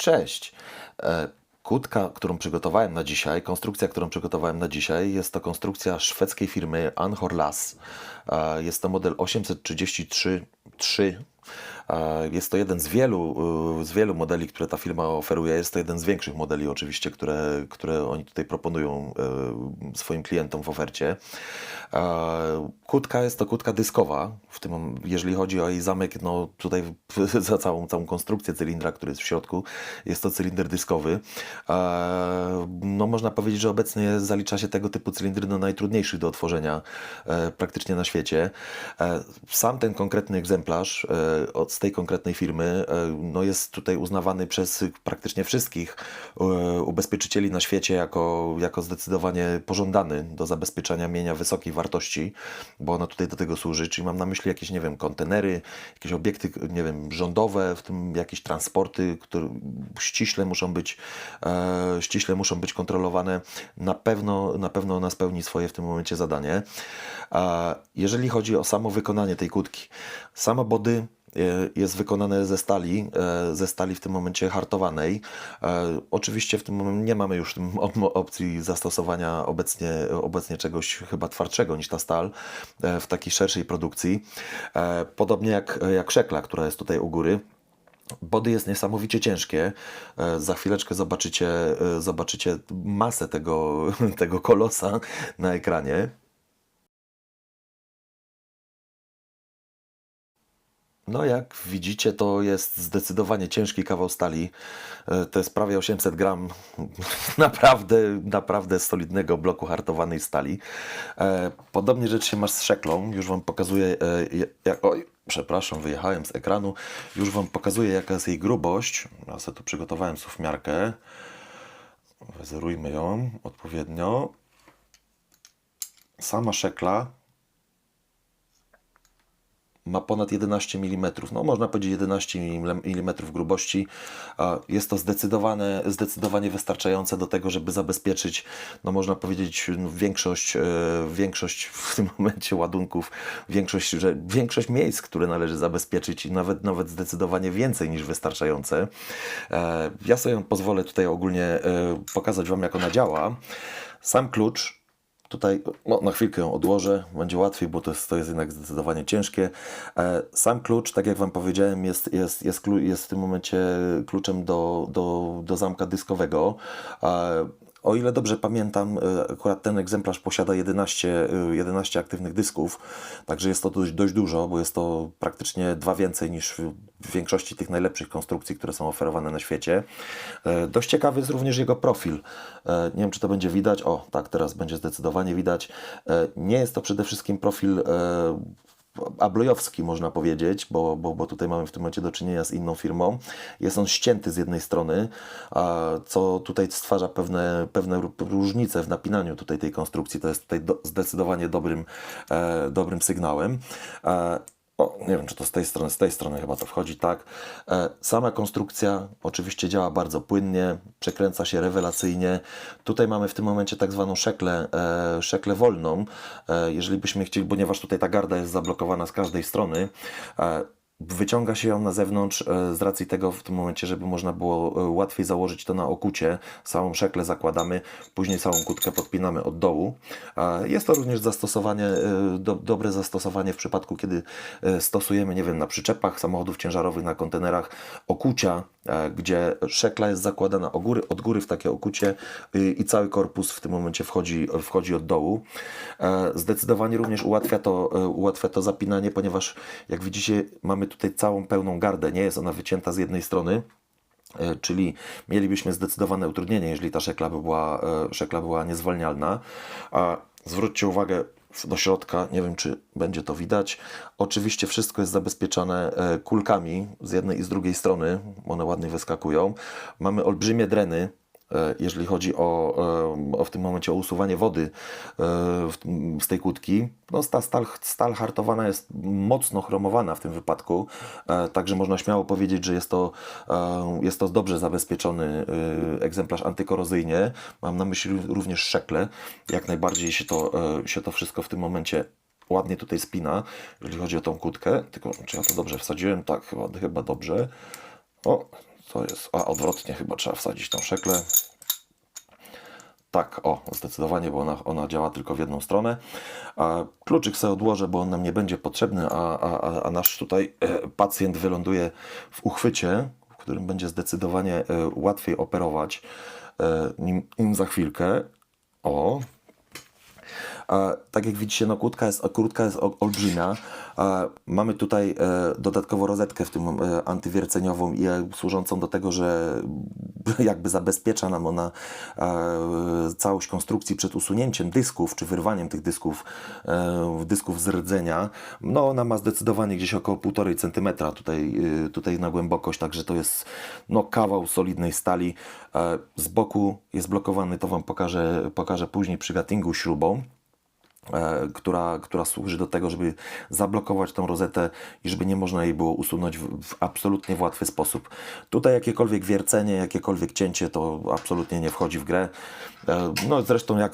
Cześć. Kłódka, którą przygotowałem na dzisiaj, konstrukcja, którą przygotowałem na dzisiaj, jest to konstrukcja szwedzkiej firmy Anhor-Lass. Jest to model 833-3. Jest to jeden z wielu modeli, które ta firma oferuje. Jest to jeden z większych modeli oczywiście, które oni tutaj proponują swoim klientom w ofercie. Kłódka jest to kłódka dyskowa. Jeżeli chodzi o jej zamek, no tutaj za całą konstrukcję cylindra, który jest w środku, jest to cylinder dyskowy. No można powiedzieć, że obecnie zalicza się tego typu cylindry do najtrudniejszych do otworzenia praktycznie na świecie. Sam ten konkretny egzemplarz z tej konkretnej firmy no jest tutaj uznawany przez praktycznie wszystkich ubezpieczycieli na świecie jako zdecydowanie pożądany do zabezpieczania mienia wysokiej wartości, bo ona tutaj do tego służy, czyli mam na myśli jakieś, nie wiem, kontenery, jakieś obiekty, nie wiem, rządowe, w tym jakieś transporty, które ściśle muszą być kontrolowane. Na pewno ona spełni swoje w tym momencie zadanie. Jeżeli chodzi o samo wykonanie tej kłódki, samo body jest wykonane ze stali w tym momencie hartowanej. Oczywiście w tym momencie nie mamy już opcji zastosowania obecnie czegoś chyba twardszego niż ta stal w takiej szerszej produkcji. Podobnie jak szekla, która jest tutaj u góry. Body jest niesamowicie ciężkie. Za chwileczkę zobaczycie masę tego kolosa na ekranie. No jak widzicie, to jest zdecydowanie ciężki kawał stali. To jest prawie 800 gram naprawdę solidnego bloku hartowanej stali. Podobnie rzecz się ma z szeklą. Już Wam pokazuję, oj, przepraszam, wyjechałem z ekranu. Już Wam pokazuję, jaka jest jej grubość. Ja sobie tu przygotowałem suwmiarkę. Wyzerujmy ją odpowiednio. Sama szekla ma ponad 11 mm, no można powiedzieć 11 mm grubości. Jest to zdecydowanie wystarczające do tego, żeby zabezpieczyć, no można powiedzieć, większość w tym momencie ładunków, większość miejsc, które należy zabezpieczyć i nawet zdecydowanie więcej niż wystarczające. Ja sobie pozwolę tutaj ogólnie pokazać Wam, jak ona działa. Sam klucz, tutaj no, na chwilkę ją odłożę, będzie łatwiej, bo to jest jednak zdecydowanie ciężkie. Sam klucz, tak jak Wam powiedziałem, jest w tym momencie kluczem do zamka dyskowego. O ile dobrze pamiętam, akurat ten egzemplarz posiada 11 aktywnych dysków, także jest to dość dużo, bo jest to praktycznie 2 więcej niż w większości tych najlepszych konstrukcji, które są oferowane na świecie. Dość ciekawy jest również jego profil. Nie wiem, czy to będzie widać. O, tak, teraz będzie zdecydowanie widać. Nie jest to przede wszystkim profil ablojowski, można powiedzieć, bo tutaj mamy w tym momencie do czynienia z inną firmą. Jest on ścięty z jednej strony, co tutaj stwarza pewne różnice w napinaniu tutaj tej konstrukcji. To jest tutaj zdecydowanie dobrym sygnałem. O, nie wiem, czy to z tej strony chyba to wchodzi, tak. Sama konstrukcja oczywiście działa bardzo płynnie, przekręca się rewelacyjnie. Tutaj mamy w tym momencie tak zwaną szeklę wolną. Jeżeli byśmy chcieli, ponieważ tutaj ta garda jest zablokowana z każdej strony, wyciąga się ją na zewnątrz z racji tego w tym momencie, żeby można było łatwiej założyć to na okucie. Całą szeklę zakładamy, później całą kłódkę podpinamy od dołu. Jest to również dobre zastosowanie w przypadku, kiedy stosujemy, nie wiem, na przyczepach samochodów ciężarowych, na kontenerach okucia, gdzie szekla jest zakładana od góry w takie okucie i cały korpus w tym momencie wchodzi od dołu. Zdecydowanie również ułatwia to zapinanie, ponieważ jak widzicie, mamy tutaj całą pełną gardę, nie jest ona wycięta z jednej strony, czyli mielibyśmy zdecydowane utrudnienie, jeżeli ta szekla była niezwalnialna. Zwróćcie uwagę do środka, nie wiem, czy będzie to widać. Oczywiście wszystko jest zabezpieczane kulkami z jednej i z drugiej strony, one ładnie wyskakują. Mamy olbrzymie dreny, jeżeli chodzi w tym momencie o usuwanie wody z tej kłódki. No, ta stal hartowana jest mocno chromowana w tym wypadku, także można śmiało powiedzieć, że jest to dobrze zabezpieczony egzemplarz antykorozyjnie. Mam na myśli również szekle. Jak najbardziej się to wszystko w tym momencie ładnie tutaj spina, jeżeli chodzi o tą kłódkę. Tylko czy ja to dobrze wsadziłem? Tak, chyba dobrze. O, Co jest? A, odwrotnie chyba trzeba wsadzić tą szeklę. Tak, o, zdecydowanie, bo ona działa tylko w jedną stronę. A kluczyk sobie odłożę, bo on nam nie będzie potrzebny, a nasz tutaj pacjent wyląduje w uchwycie, w którym będzie zdecydowanie łatwiej operować nim za chwilkę. O, tak jak widzicie, no krótka jest olbrzymia. Mamy tutaj dodatkowo rozetkę w tym antywierceniową i służącą do tego, że jakby zabezpiecza nam ona całość konstrukcji przed usunięciem dysków, czy wyrwaniem tych dysków z rdzenia. No ona ma zdecydowanie gdzieś około 1,5 cm tutaj na głębokość, także to jest no, kawał solidnej stali. Z boku jest blokowany, to Wam pokażę później przy guttingu śrubą, która służy do tego, żeby zablokować tą rozetę i żeby nie można jej było usunąć w absolutnie łatwy sposób. Tutaj jakiekolwiek wiercenie, jakiekolwiek cięcie to absolutnie nie wchodzi w grę. No zresztą jak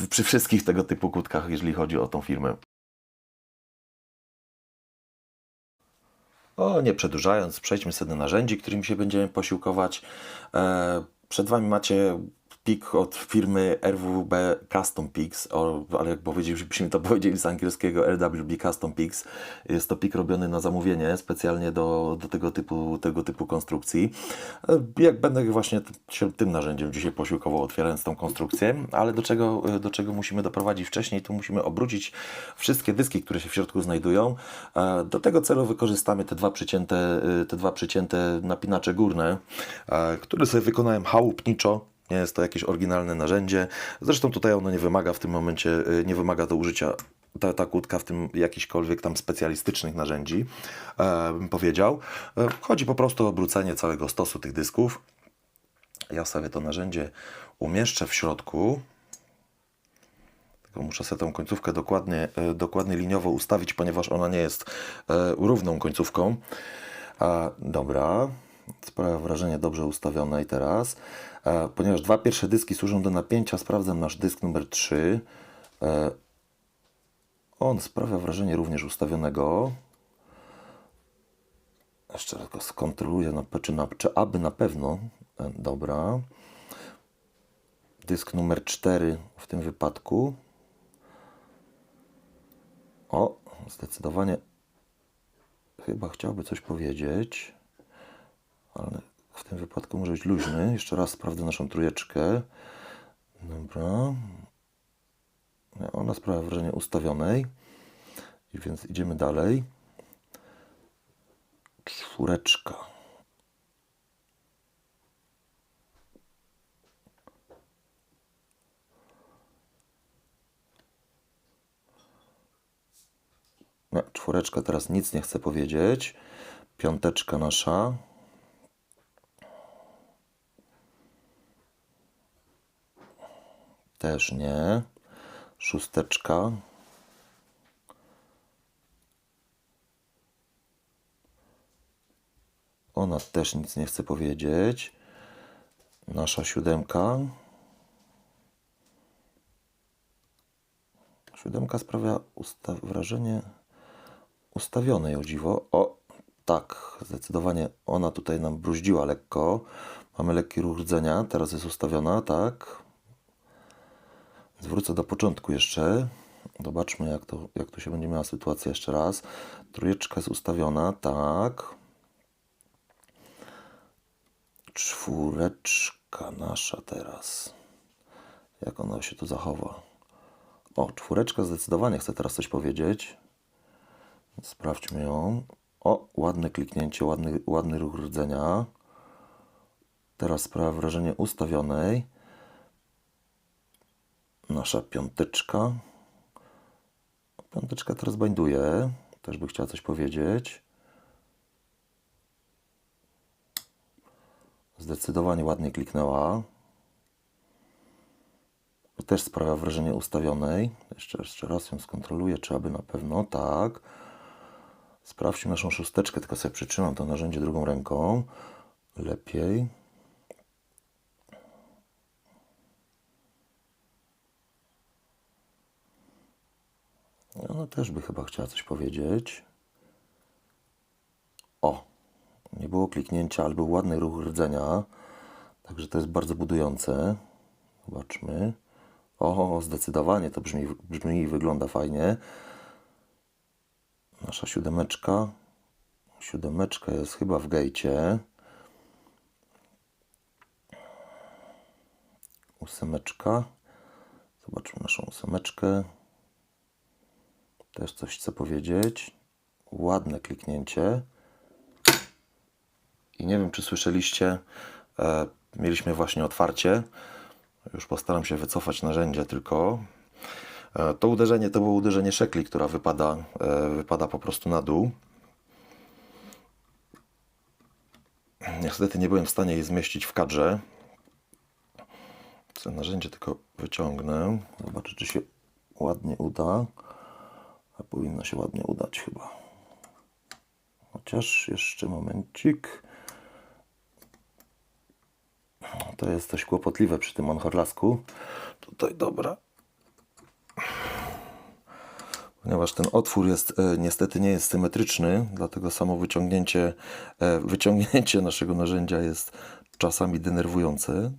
przy wszystkich tego typu kłódkach, jeżeli chodzi o tą firmę. O, nie przedłużając, przejdźmy sobie do narzędzi, którymi się będziemy posiłkować. Przed Wami macie pik od firmy RWB Custom Picks, ale jak byśmy to powiedzieli z angielskiego RWB Custom Picks. Jest to pik robiony na zamówienie, specjalnie do tego typu konstrukcji. Jak będę właśnie się tym narzędziem dzisiaj posiłkował, otwierając tą konstrukcję, ale do czego musimy doprowadzić wcześniej, to musimy obrócić wszystkie dyski, które się w środku znajdują. Do tego celu wykorzystamy te dwa przycięte napinacze górne, które sobie wykonałem chałupniczo. Nie jest to jakieś oryginalne narzędzie. Zresztą tutaj ono nie wymaga w tym momencie, nie wymaga do użycia ta kłódka w tym jakichkolwiek tam specjalistycznych narzędzi, bym powiedział. Chodzi po prostu o obrócenie całego stosu tych dysków. Ja sobie to narzędzie umieszczę w środku. Tylko muszę sobie tą końcówkę dokładnie liniowo ustawić, ponieważ ona nie jest równą końcówką. Dobra. Sprawia wrażenie dobrze ustawione i teraz, ponieważ dwa pierwsze dyski służą do napięcia, sprawdzam nasz dysk numer 3. On sprawia wrażenie również ustawionego. Jeszcze raz go skontroluję, czy aby na pewno. Dobra. Dysk numer 4 w tym wypadku. O, zdecydowanie chyba chciałby coś powiedzieć, ale w tym wypadku może być luźny. Jeszcze raz sprawdzę naszą trójeczkę. Dobra. Ona sprawia wrażenie ustawionej. I więc idziemy dalej. Czwóreczka. No, czwóreczka teraz nic nie chce powiedzieć. Piąteczka nasza. Też nie. Szósteczka. Ona też nic nie chce powiedzieć. Nasza siódemka. Siódemka sprawia wrażenie ustawionej, o dziwo. O, tak, zdecydowanie ona tutaj nam bruździła lekko. Mamy lekki ruch rdzenia, teraz jest ustawiona, tak. Zwrócę do początku jeszcze. Zobaczmy, jak to się będzie miała sytuacja jeszcze raz. Trójeczka jest ustawiona, tak. Czwóreczka nasza teraz. Jak ona się tu zachowa? O, czwóreczka zdecydowanie chce teraz coś powiedzieć. Sprawdźmy ją. O, ładne kliknięcie, ładny ruch rdzenia. Teraz sprawia wrażenie ustawionej. Nasza piąteczka. Piąteczka teraz bańduje. Też by chciała coś powiedzieć. Zdecydowanie ładnie kliknęła. Też sprawia wrażenie ustawionej. Jeszcze raz ją skontroluję, czy aby na pewno. Tak. Sprawdźmy naszą szósteczkę, tylko sobie przytrzymam to narzędzie drugą ręką. Lepiej. Ona też by chyba chciała coś powiedzieć. O, Nie było kliknięcia, ale był ładny ruch rdzenia. Także to jest bardzo budujące. Zobaczmy. O, zdecydowanie to brzmi i wygląda fajnie. Nasza siódemeczka. Siódemeczka jest chyba w gejcie. Ósemeczka. Zobaczmy naszą ósemeczkę. Też coś chcę powiedzieć. Ładne kliknięcie. I nie wiem, czy słyszeliście, mieliśmy właśnie otwarcie. Już postaram się wycofać narzędzie tylko. To uderzenie to było uderzenie szekli, która wypada po prostu na dół. Niestety nie byłem w stanie jej zmieścić w kadrze. To narzędzie tylko wyciągnę. Zobaczę, czy się ładnie uda. A powinno się ładnie udać chyba. Chociaż jeszcze momencik. To jest coś kłopotliwe przy tym onharlasku. Tutaj dobra. Ponieważ ten otwór jest niestety nie jest symetryczny, dlatego samo wyciągnięcie naszego narzędzia jest czasami denerwujące.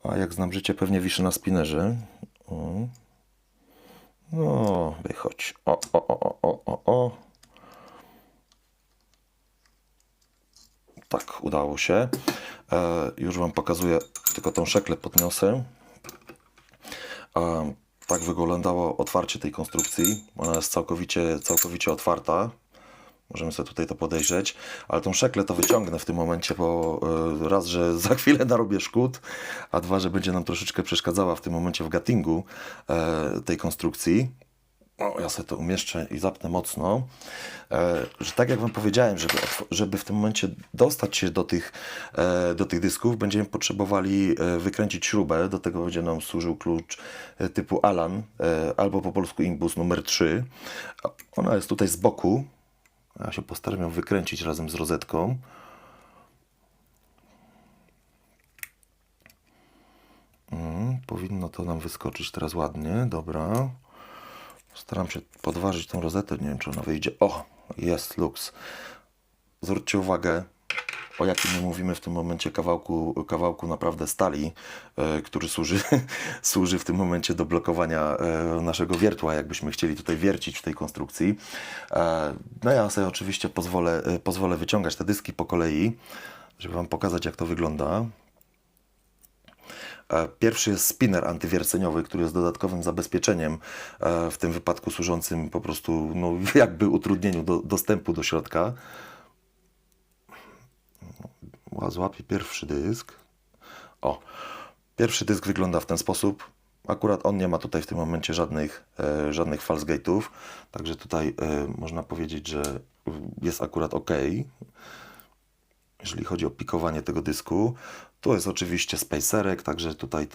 A jak znam życie, pewnie wiszy na spinerze. No, wychodź. O. Tak, udało się. Już Wam pokazuję, tylko tą szeklę podniosę. Tak wyglądało otwarcie tej konstrukcji. Ona jest całkowicie otwarta. Możemy sobie tutaj to podejrzeć. Ale tą szeklę to wyciągnę w tym momencie, bo raz, że za chwilę narobię szkód, a dwa, że będzie nam troszeczkę przeszkadzała w tym momencie w guttingu tej konstrukcji. O, ja sobie to umieszczę i zapnę mocno, że tak jak Wam powiedziałem, żeby w tym momencie dostać się do tych dysków, będziemy potrzebowali wykręcić śrubę. Do tego będzie nam służył klucz typu Allen, albo po polsku imbus numer 3. Ona jest tutaj z boku. Ja się postaram ją wykręcić razem z rozetką. Powinno to nam wyskoczyć teraz ładnie. Dobra. Staram się podważyć tą rozetę, nie wiem, czy ona wyjdzie. O, jest luks. Zwróćcie uwagę, o jakim my mówimy w tym momencie kawałku naprawdę stali, który służy w tym momencie do blokowania naszego wiertła, jakbyśmy chcieli tutaj wiercić w tej konstrukcji. No ja sobie oczywiście pozwolę wyciągać te dyski po kolei, żeby Wam pokazać, jak to wygląda. Pierwszy jest spinner antywierceniowy, który jest dodatkowym zabezpieczeniem, w tym wypadku służącym po prostu jakby utrudnieniu dostępu do środka. Złapię pierwszy dysk. O, pierwszy dysk wygląda w ten sposób. Akurat on nie ma tutaj w tym momencie żadnych false gate'ów, także tutaj można powiedzieć, że jest akurat ok. Jeżeli chodzi o pikowanie tego dysku. Tu jest oczywiście spacerek, także tutaj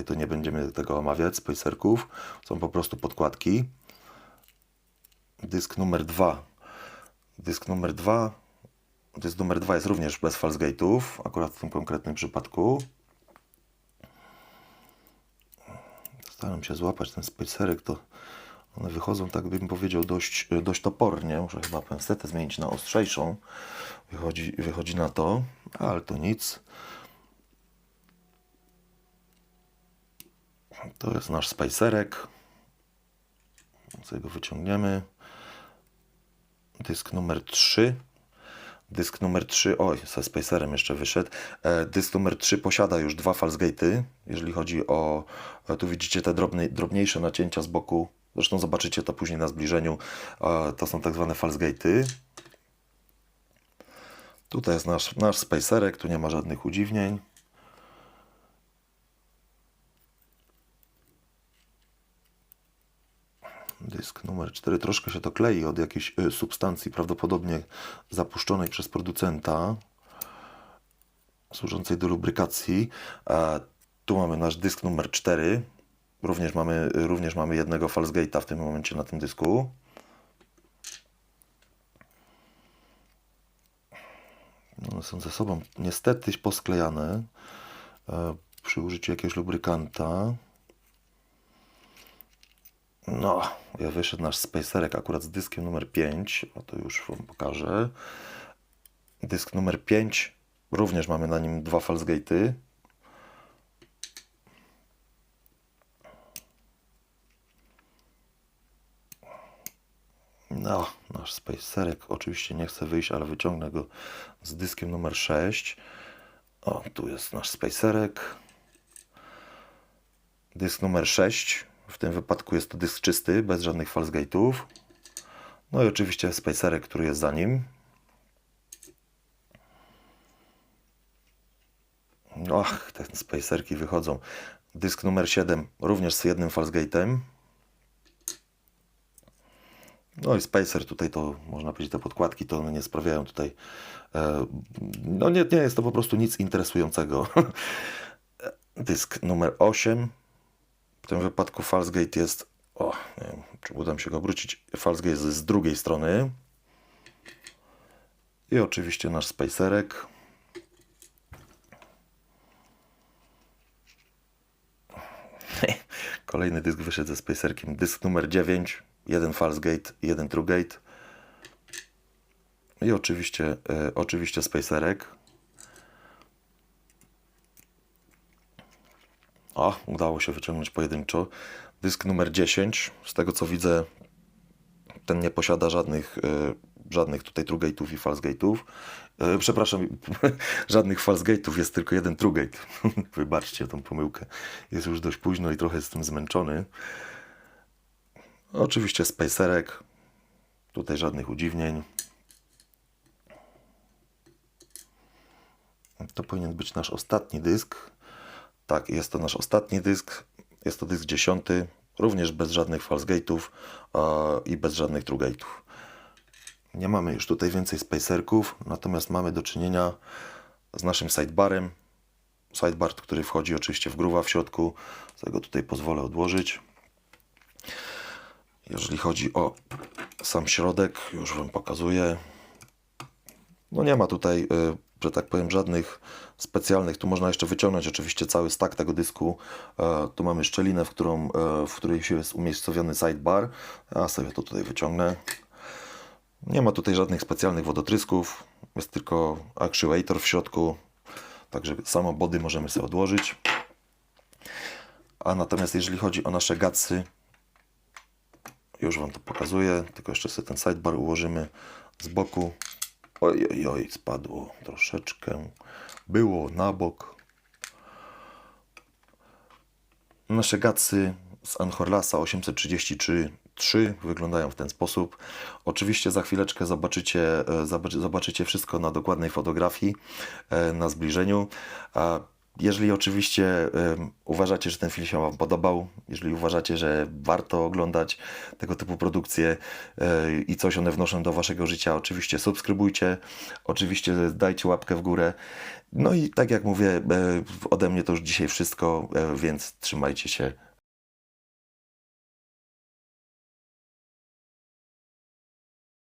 to nie będziemy tego omawiać, spacerków. Są po prostu podkładki. Dysk numer 2. Dysk numer 2 jest również bez false gate'ów, akurat w tym konkretnym przypadku. Staram się złapać ten spacerek, to one wychodzą, tak bym powiedział, dość topornie. Muszę chyba pensetę zmienić na ostrzejszą. Wychodzi na to, ale to nic. To jest nasz spacerek. Sobie go wyciągniemy. Dysk numer 3. Dysk numer 3, oj, ze spacerem jeszcze wyszedł. Dysk numer 3 posiada już 2 false gate'y. Jeżeli chodzi o, tu widzicie te drobniejsze nacięcia z boku. Zresztą zobaczycie to później na zbliżeniu. To są tak zwane false gate'y. Tutaj jest nasz spacerek, tu nie ma żadnych udziwnień. Dysk numer 4. Troszkę się to klei od jakiejś substancji, prawdopodobnie zapuszczonej przez producenta, służącej do lubrykacji. Tu mamy nasz dysk numer 4. Również mamy jednego false gate'a w tym momencie na tym dysku. One są ze sobą niestety posklejane przy użyciu jakiegoś lubrykanta. No, ja wyszedł nasz spacerek akurat z dyskiem numer 5, o to już Wam pokażę. Dysk numer 5, również mamy na nim dwa falsegate'y. No, nasz spacerek oczywiście nie chce wyjść, ale wyciągnę go z dyskiem numer 6. O, tu jest nasz spacerek. Dysk numer 6. W tym wypadku jest to dysk czysty, bez żadnych falsegate'ów. No i oczywiście spacerek, który jest za nim. Och, te spacerki wychodzą. Dysk numer 7 również z jednym falsegate'em. No i spacer tutaj to, można powiedzieć, te podkładki to one nie sprawiają tutaj, no nie jest to po prostu nic interesującego. Dysk numer 8. W tym wypadku falsegate jest, o, nie wiem, czy uda mi się go obrócić, falsegate jest z drugiej strony. I oczywiście nasz spacerek. Kolejny dysk wyszedł ze spacerkiem. Dysk numer 9. Jeden falsegate, jeden truegate. I oczywiście spacerek. O, udało się wyciągnąć pojedynczo. Dysk numer 10. Z tego co widzę, ten nie posiada żadnych tutaj truegate'ów i falsegate'ów. Przepraszam, żadnych falsegate'ów, jest tylko jeden truegate. Wybaczcie tą pomyłkę. Jest już dość późno i trochę jestem zmęczony. Oczywiście spacerek. Tutaj żadnych udziwnień. To powinien być nasz ostatni dysk. Tak, jest to nasz ostatni dysk. Jest to dysk 10. Również bez żadnych falsegate'ów i bez żadnych truegate'ów. Nie mamy już tutaj więcej spacerków, natomiast mamy do czynienia z naszym sidebarem. Sidebar, który wchodzi oczywiście w groove'a w środku. Tego tutaj pozwolę odłożyć. Jeżeli chodzi o sam środek, już Wam pokazuję. No nie ma tutaj, że tak powiem, żadnych specjalnych. Tu można jeszcze wyciągnąć oczywiście cały stack tego dysku. Tu mamy szczelinę, w której się jest umiejscowiony sidebar. Ja sobie to tutaj wyciągnę. Nie ma tutaj żadnych specjalnych wodotrysków. Jest tylko actuator w środku. Także samo body możemy sobie odłożyć. A natomiast jeżeli chodzi o nasze gatsy, już Wam to pokazuję. Tylko jeszcze sobie ten sidebar ułożymy z boku. Oj, spadło troszeczkę. Było na bok. Nasze gatsy z Anhorlasa 833.3 wyglądają w ten sposób. Oczywiście za chwileczkę zobaczycie wszystko na dokładnej fotografii, na zbliżeniu. Jeżeli oczywiście uważacie, że ten film się Wam podobał, jeżeli uważacie, że warto oglądać tego typu produkcje i coś one wnoszą do Waszego życia, oczywiście subskrybujcie, oczywiście dajcie łapkę w górę. No i tak jak mówię, ode mnie to już dzisiaj wszystko, więc trzymajcie się.